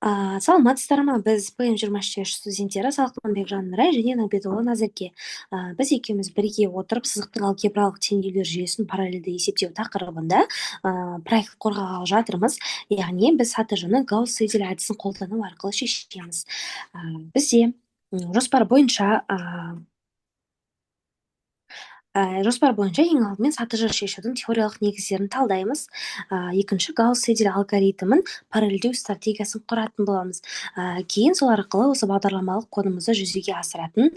Саламатсыздар ма? Біз ПМ23 студенттері Салқын Бекжан-Нұрай және Нәбедұлы Назерке. Біз екеуміз бірге отырып сызықтық алгебралық теңдеулер жүйесін параллельді есептеу тақырыбында проект қорғағалы жатырмыз. Яғни біз АТЖ-ны Гаусс-Сидель әдісін қолдану арқылы шешеміз. Бізде жоспар бойынша ең алдымен АТЖ шешудің теориялық негіздерін талдаймыз. Екінші Гаусс-Сидель алгоритмін параллельдеу стратегиясын құратын боламыз. Кейін сол арқылы осы бағдарламалық кодымызды жүзеге асыратын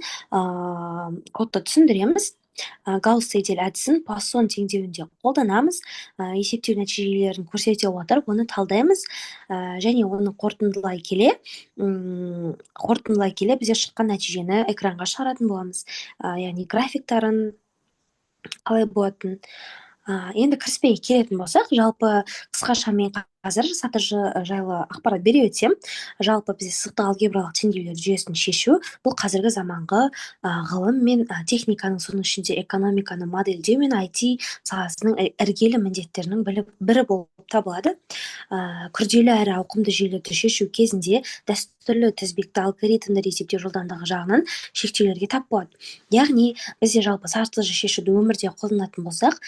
кодты түсіндіреміз. Гаусс-Сидель әдісін Пуассон теңдеуінде қолданамыз. Есептеу нәтижелерін көрсете отырып, оны талдаймыз және оны қорытындылай келе бізде шыққан нәтижені экранға шығаратын боламыз. Яғни графиктарын қалай болатын. Енді кіріспе келетін болсақ, жалпы қысқаша мен қазір АТЖ жайлы ақпарат бере өтсем, жалпы бізде сызықтық алгебралық теңдеулер жүйесін шешу бұл қазіргі заманғы ғылым мен техниканың, соның ішінде экономиканы модельдеу мен IT саласының іргелі міндеттерінің бірі болып табылады. Күрделі әрі ауқымды жүйелерді шешу кезінде дәстүрлі тізбекті алгоритмдер есептеу жылдамдығы жағынан шектеулерге тап болады. Яғни бізде жалпы АТЖ шешуді өмірде қолданатын болсақ,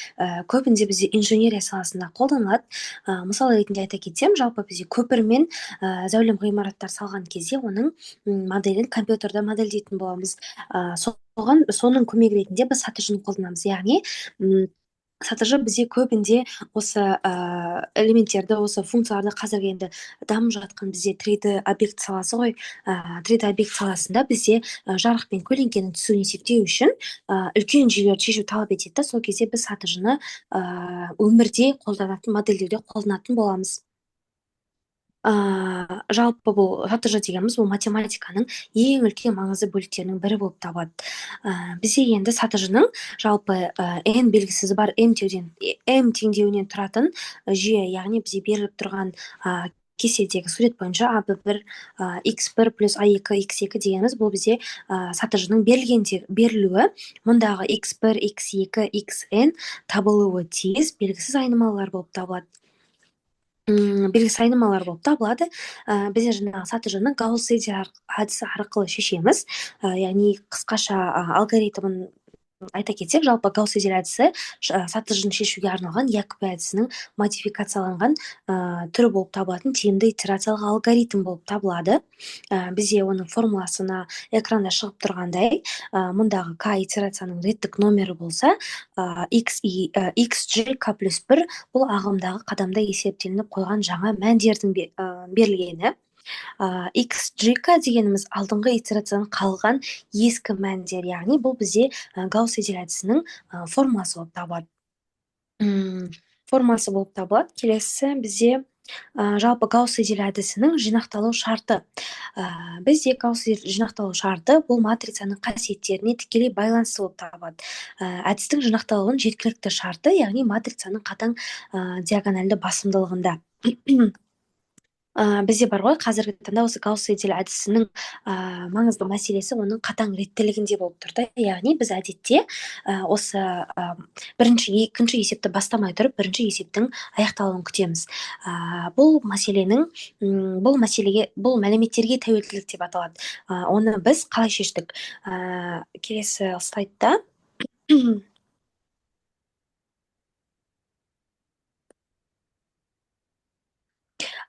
көбінде бізде инженерия саласында қолданылады. Мысалы ретінде айта кетсем, жалпы бізде көпір мен зәулім ғимараттар салған кезде оның моделін компьютерда модельдейтін боламыз. Соның көмегі ретінде біз АТЖ-ны қолданамыз. Яғни АТЖ бізде көбінде осы элементтерді, осы функцияларды қазіргі енді дамып жатқан бізде 3D объект саласы ғой. 3D объект саласында бізде жарық пен көлеңкенің түсуін есептеу үшін үлкен жүйелерді шешу талап етеді. Сол кезде біз АТЖ-ны өмірде қолданатын, модельдеуде қолданатын боламыз. Жалпы бұл АТЖ дегеніміз бұл математиканың ең үлкен маңызды бөліктерінің бірі болып табылады. Бізде енді АТЖ-ның жалпы n белгісі бар m теңдеуінен тұратын жүйе, яғни бізде беріліп тұрған кеседегі сурет бойынша А1 x1 плюс А2 x2 дегеніміз бұл бізде АТЖ-ның берілуі, мұндағы x1, x2, xn табылуы тиіс белгісіз айнымалылар болып табылады. Бізде жаңағы АТЖ-ны Гаусс-Сидель әдісі арқылы шешеміз. Яғни қысқаша алгоритмін айта кетсек, жалпы Гаусс-Сидель әдісі АТЖ-ны шешуге арналған Якоб әдісінің модификацияланған түрі болып табылатын тиімді итерациялық алгоритм болып табылады. Бізде оның формуласына экранда шығып тұрғандай, мұндағы К итерацияның реттік номері болса, xjk плюс 1 бұл ағымдағы қадамда есептелініп қойған жаңа мәндердің берілгені. xjk дегеніміз алдыңғы итерациядан қалған ескі мәндер, яғни бұл бізде Гаусс-Сидель әдісінің формуласы болып табылады. Келесі бізде жалпы Гаусс-Сидель әдісінің жинақталу шарты. Бізде Гаусс-Сидель жинақталу шарты бұл матрицаның қасиеттеріне тікелей байланысты болып табылады. Әдістің жинақталуының жеткілікті шарты, яғни матрицаның қатаң диагональді басымдылығында. Бізде бар ғой, қазіргі таңда осы Гаусс-Сидель әдісінің маңызды мәселесі оның қатаң реттілігінде болып тұрды. Яғни біз әдетте осы бірінші, екінші есепті бастамай тұрып, бірінші есептің аяқталуын күтеміз. Бұл мәліметтерге тәуелділік деп аталады. Оны біз қалай шештік? Келесі слайдта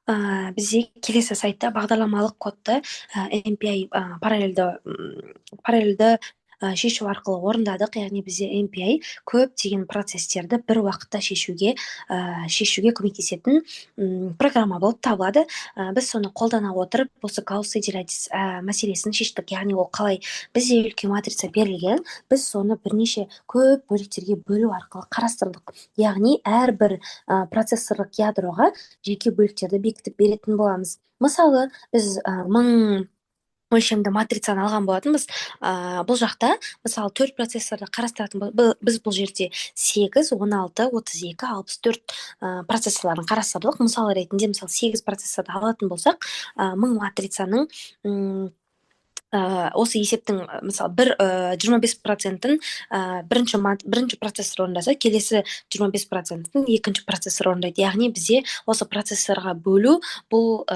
бізде келесі сайтта бағдарламалық кодты MPI параллельді шешу арқылы орындадық. Яғни бізде MPI көптеген процесстерді бір уақытта шешуге көмектесетін программа болып табылады. Біз соны қолдана отырып, осы Гаусс-Сидель мәселесін шештік. Яғни ол қалай, бізде үлкен матрица берілген, біз соны бірнеше көп бөліктерге бөлу арқылы қарастырдық. Яғни әрбір процессорлық ядроға жеке бөліктерді бекітіп беретін боламыз. Мысалы, біз 1000 өлшемді матрицаны алған болатынбыз. Бұл жақта, мысалы, 4 процессорды қарастыратын, біз бұл жерде 8, 16, 32, 64 процессорларын қарастырдық. Мысалы ретінде, 8 процессорды алатын болсақ, 1000 матрицаның осы есептің, мысалы, 25%-ін бірінші процессор орындаса, келесі 25%-ін екінші процессор орындайды. Яғни бізде осы процессорға бөлу, бұл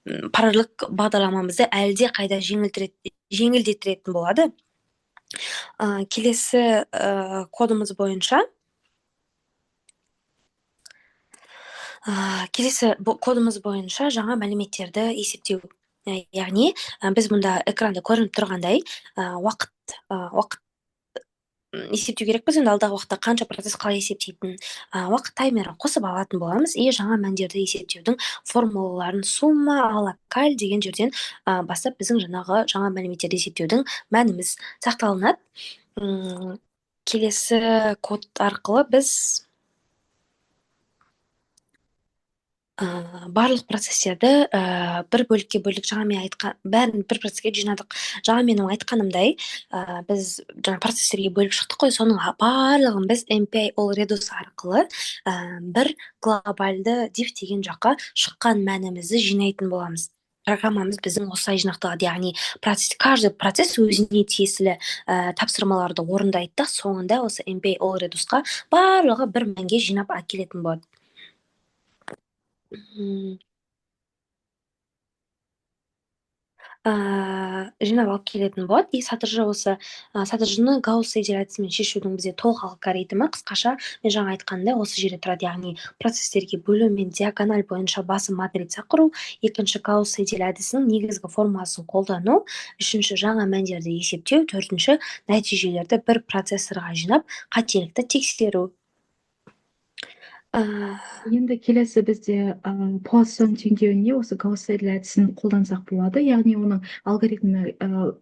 параллелдік бағдарламамызды әлде қайда жеңілдетіретін болады. Келесі кодымыз бойынша жаңа мәліметтерді есептеу. Яғни біз мұнда экранда көрініп тұрғандай уақыт есептеу керекпіз. Енді алдағы уақытта қанша процесс қалай есептейтін уақыт таймерін қосып алатын боламыз. жаңа мәндерді есептеудің формулаларын сумма, локаль деген жерден бастап біздің жаңа мәліметтерді есептеудің мәніміз сақталынады. Келесі код арқылы біз барлық процестерді бір бөлікке бөлдік. Бәрін бір процесске жинадық. Жаңа менің айтқанымдай, біз жаңа процесстерге бөліп шықтық қой, соның барлығын біз MPI all reduce арқылы бір глобальды div деген жаққа шыққан мәнімізді жинайтын боламыз. Программамыз біздің осылай жинақталады. Яғни каждый процесс өзіне тиесілі тапсырмаларды орындайды да, соңында осы MPI all reduceға барлығы бір мәнге жинап әкелетін болады. Жинап алып келетін болады. И сатыржыны гаусс идеал әдісімен шешудің бізде толық алгоритмі қысқаша мен жаңа айтқандай осы жерде тұрады. Яғни процестерге бөлу мен диагональ бойынша басым матрица құру, екінші гаусс идеал әдісінің негізгі формуласын қолдану, үшінші жаңа мәндерді есептеу, төртінші нәтижелерді бір процессорға жинап қателікті тексеру. Енді келесі бізде Poisson теңдеуіне осы гаусс идеал әдісін қолдансақ болады. Яғни оның алгоритмі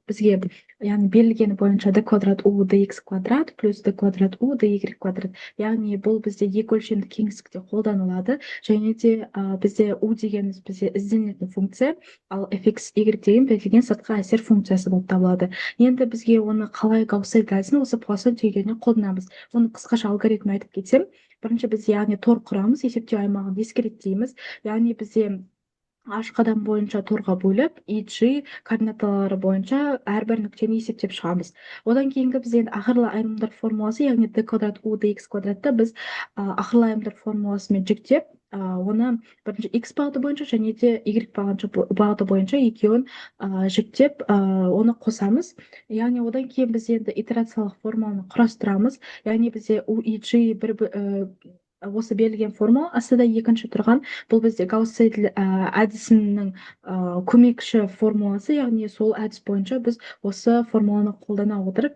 бізге яғни берілгені бойынша d квадрат u dx квадрат плюс d квадрат u dy квадрат. Яғни бұл бізде екі өлшемді кеңістікте қолданылады. Және де бізде u дегеніміз бізде ізденетін функция, ал fx y деген берілген сыртқы әсер функциясы болып табылады. Енді бізге оны қалай гаусс идеал әдісін осы Poisson теңдеуіне қолданамыз. Оны қысқаша алгоритм айтып кетсем, бірінші біз яғни тор құрамыз, есептеу аймағын ескереттейміз. Яғни бізде H қадам бойынша торға бөліп, EG координаталары бойынша әрбір нүктені есептеп шығамыз. Одан кейінгі біз енді ақырлы айырымдар формуласы, яғни d квадрат u dx квадратты біз ақырлы айырымдар формуласымен жіктеп, оны бірінші x бағыты бойынша және де y бағыты бойынша екеуін жіктеп, оны қосамыз. Яғни одан кейін біз енді итерациялық формуланы құрастырамыз. Яғни бізде UEG осы берілген формула, астында екінші тұрған бұл бізде гаусс әдісінің көмекші формуласы, яғни сол әдіс бойынша біз осы формуланы қолдана отырып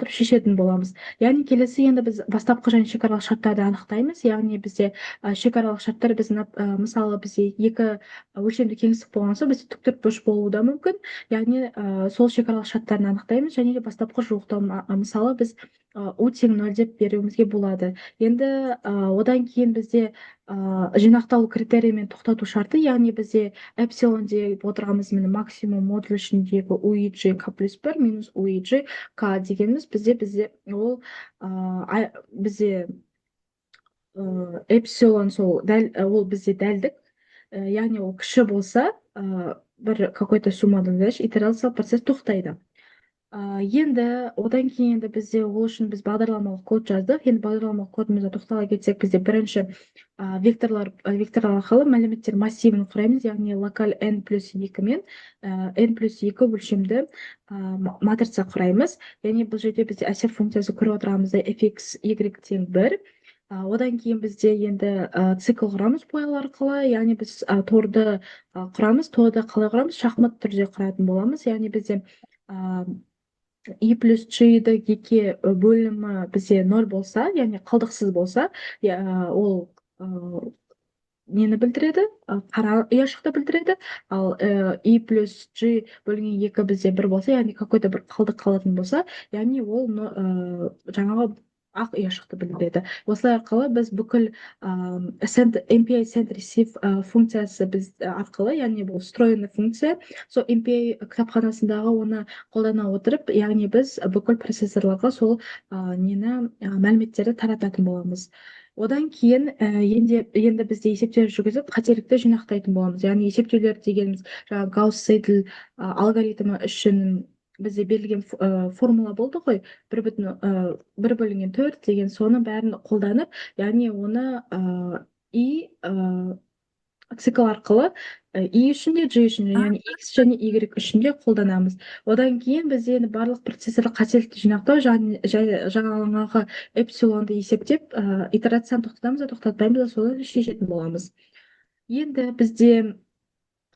шешетін боламыз. Яғни келесі енді біз бастапқы және шекаралық шарттарды анықтаймыз. Яғни бізде шекаралық шарттар мысалы бізде екі өлшемді кеңістік болған соң бізде тіктұртбұрыш болуы да мүмкін. Яғни сол шекаралық шарттарын анықтаймыз және де бастапқы жуықтау мысалы біз u тең 0 деп беруімізге болады. Енді одан кейін бізде жинақталу критерийімен тоқтату шарты, яғни бізде эпсилон деп отырғанымыз міне максимум модуль ішіндегі UEG k плюс 1 минус UEG k дегеніміз бізде ол бізде эпсилон ол бізде дәлдік, яғни ол кіші болса бір какой-то суммадан итерациялық процесс тоқтайды. Енді одан кейін бізде ол үшін біз бағдарламалық код жаздық. Енді бағдарламалық кодымызға тоқтала кетсек, бізде бірінші векторлар арқылы мәліметтер массивін құраймыз, яғни локаль n плюс 2 мен n плюс 2 өлшемді матрица құраймыз. Яғни бұл жерде бізде әсер функциясы көріп отырғанымызда fx y тең 1. Одан кейін бізде енді цикл құрамыз бояу арқылы, яғни біз торды құрамыз, торды қалай құрамыз, шахмат түрде құратын боламыз. Яғни бізде i плюс g-ді екі бөлімі бізде 0 болса, яғни қалдықсыз болса, ол нені білдіреді? Қара ұяшықты білдіреді. Ал i плюс g бөлінген 2 бізде 1 болса, яғни какой-то бір қалдық қалатын болса, яғни ол жаңағы ақ ұяшықты білдіреді. Осылай арқылы біз бүкіл MPI send receive функциясы біз арқылы, яғни бұл встроенный функция, сол MPI кітапханасындағы оны қолдана отырып, яғни біз бүкіл процессорларға сол мәліметтерді тарататын боламыз. Одан кейін енді бізде есептеулер жүргізіп, қателікті жинақтайтын боламыз. Яғни есептеулер дегеніміз гаусс идеал алгоритмі үшін бізде берілген формула болды ғой, 1/4 деген, соны бәрін қолданып, яғни оны цикл арқылы и үшін де G үшін де, яғни X және Y үшін де қолданамыз. Одан кейін біз енді барлық процессорлық қателікті жинақтау жаңағы эпсилонды есептеп, итерацияны тоқтатамыз да тоқтатпаймыз да соны шешетін боламыз. Енді бізде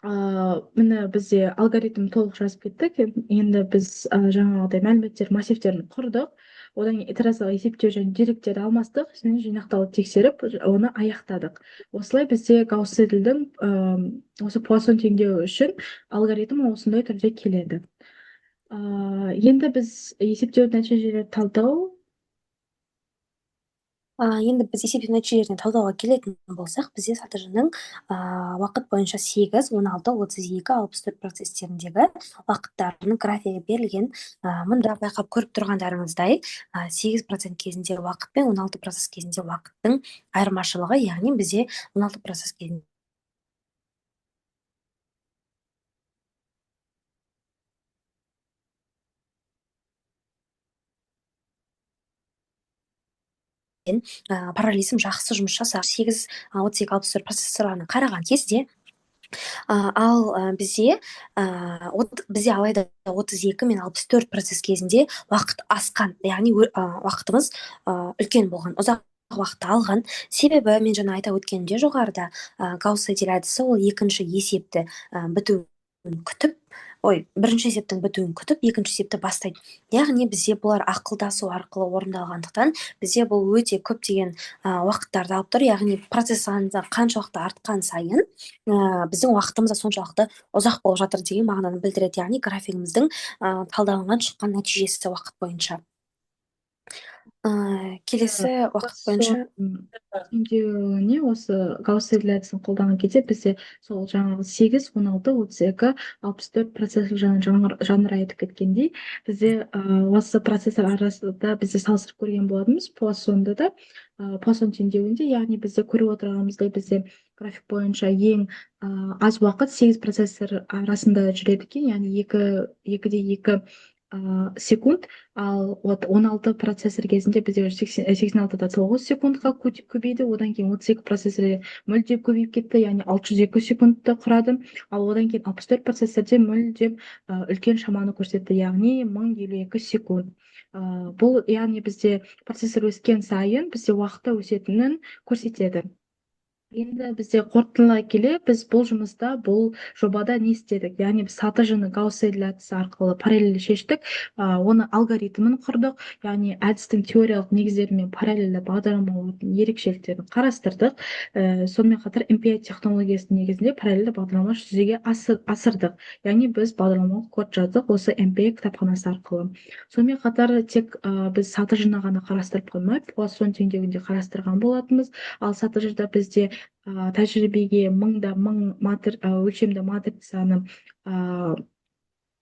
міне бізде алгоритм толық жазып кеттік. Енді біз жаңағыдай мәліметтер массивтерін құрдық. Одан кейін итерациялық есептеу және деректерді алмастық, және жинақтауды тексеріп, оны аяқтадық. Осылай бізде Гаусс-Седелдің осы Пуассон теңдеуі үшін алгоритм осындай түрде келеді. Енді біз есептеу нәтижелерді талдау. Енді біз есептеу нәтижелеріне талдауға келетін болсақ, бізде сатыжының уақыт бойынша 8, 16, 32, 64 процестеріндегі уақыттарының графигі берілген. Мұнда байқап көріп тұрғандарыңыздай 8% кезінде уақыт пен 16% кезінде уақыттың айырмашылығы, яғни бізде 16% кезінде параллелизм жақсы жұмыс жасап 8, 32, 64 процессорларына қараған кезде ал бізде алайда 32 мен 64 процесс кезінде уақыт асқан, яғни уақытымыз үлкен болған, ұзақ уақытты алған. Себебі мен жаңа айта өткенімде жоғарыда Гаусс-Седел әдісі ол екінші есепті бітуін күтіп, бірінші есептің бітуін күтіп, екінші есепті бастайды. Яғни бізде бұлар ақылдасу арқылы орындалғандықтан, бізде бұл өте көптеген уақыттарды алып тұр. Яғни процесс саны қаншалықты артқан сайын біздің уақытымыз да соншалықты ұзақ болып жатыр деген мағынаны білдіреді. Яғни графигіміздің талдауынан шыққан нәтижесі уақыт бойынша. Келесі уақыт бойынша теңдеуіне осы Гаусс-Седел әдісін қолданған кезде бізде сол жаңағы 8, 16, 32, 64 процессор жанр айтып кеткендей, бізде осы процессор арасында бізде салыстырып көрген болатынбыз Пуассонды да, Пуассон теңдеуінде, яғни бізде көріп отырғанымыздай бізде график бойынша ең аз уақыт 8 процессор арасында жүреді екен, яғни 2,2 секунд, ал 16 процессор кезінде бізде 86-да 9 секундқа көбейді, одан кейін 32 процессорде мүлдем көбейіп кетті, яғни 602 секундты құрады, ал одан кейін 64 процессорде мүлдем үлкен шаманы көрсетті, яғни 1052 секунд. Бұл яғни бізде процессор өскен сайын бізде уақытта өсетінін көрсетеді. Енді бізде қорытындылай келе, біз бұл жұмыста, бұл жобада не істедік? Яғни біз сатыжыны Гаусс-Седел әдісі арқылы параллель шештік, оны алгоритмін құрдық, яғни әдістің теориялық негіздері мен параллельді бағдарламалардың ерекшеліктерін қарастырдық. Сонымен қатар MPI технологиясының негізінде параллельді бағдарлама жүзеге асырдық. Яғни біз бағдарламалық код жаздық осы MPI кітапханасы арқылы. Сонымен қатар тек біз сатыжыны ғана қарастырып қоймай, Пуассон теңдеуінде қарастырған болатынбыз. Ал сатыжыда бізде тәжірибеге өлшемді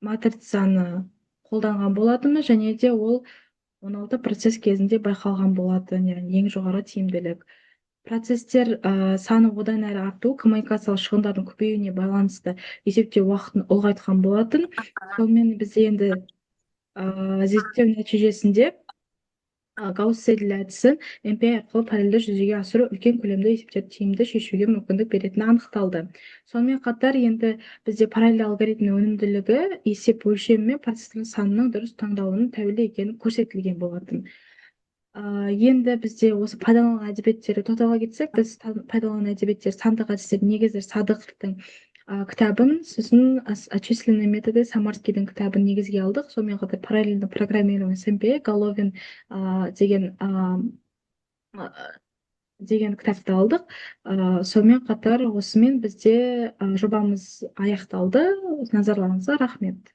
матрицаны қолданған болатынбыз, және де ол 16 процесс кезінде байқалған болатын, яғни ең жоғары тиімділік. Процесстер саны одан әрі арту коммуникациялық шығындардың көбеюіне байланысты есептеу уақытын ұлғайтқан болатын. Сонымен біз енді зерттеу нәтижесінде Гаусс-Седел әдісін MPI арқылы параллельді жүзеге асыру үлкен көлемді есептерді тиімді шешуге мүмкіндік беретіні анықталды. Сонымен қатар енді бізде параллель алгоритмнің өнімділігі есеп өлшемі мен процестердің санының дұрыс таңдалуының тәуелді екені көрсетілген болатын. Енді бізде осы пайдаланылған әдебиеттерді тоқтала кетсек, біз пайдаланған әдебиеттер сандық әдістер негізі Садықовтың кітабын, сосын отчисленные методы Самарскийдің кітабын негізге алдық. Сонымен қатар параллельно программирование с MPI Головин деген кітапты алдық. Сонымен қатар осымен бізде жобамыз аяқталды. Назарларыңызға рахмет.